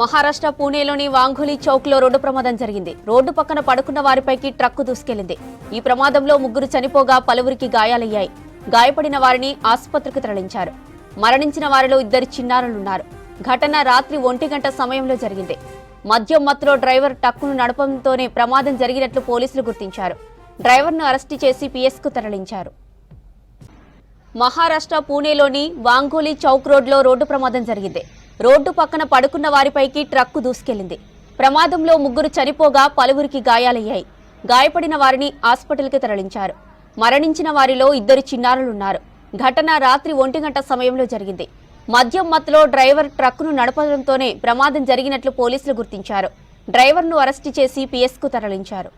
Maharashtra పూణేలోని వాంఘోలి చౌక్లో road ప్రమాదం జరిగింది. Road పక్కన పడుకున్న వారిపైకి ట్రక్కు దూసుకెళ్లింది. ఈ ప్రమాదంలో ముగ్గురు చనిపోగా పలువురికి గాయాలయ్యాయి. గాయపడిన వారిని ఆసుపత్రికి తరలించారు. మరణించిన వారిలో ఇద్దరు చిన్నారులున్నారు. ఘటన రాత్రి 1 గంట సమయంలో జరిగింది. మద్యం మత్తులో డ్రైవర్ ట్రక్కును నడపడంతోనే ప్రమాదం జరిగినట్లు పోలీసులు గుర్తించారు. డ్రైవర్ను అరెస్టు చేసి పిఎస్కు తరలించారు. మహారాష్ట్ర పూణేలోని వాంఘోలి చౌక్ రోడ్లో రోడ్డు ప్రమాదం జరిగింది. రోడ్డు పక్కన పడుకున్న వారిపైకి ట్రక్కు దూసుకెళ్లింది. ప్రమాదంలో ముగ్గురు చనిపోగా పలువురికి గాయాలయ్యాయి. గాయపడిన వారిని ఆసుపత్రికి తరలించారు. మరణించిన వారిలో ఇద్దరు చిన్నారులున్నారు. ఘటన రాత్రి 1 గంట సమయంలో జరిగింది. మద్యం మత్తులో డ్రైవర్ ట్రక్కును నడపడంతోనే ప్రమాదం జరిగినట్లు పోలీసులు గుర్తించారు. డ్రైవర్ను అరెస్టు చేసి పిఎస్కు తరలించారు.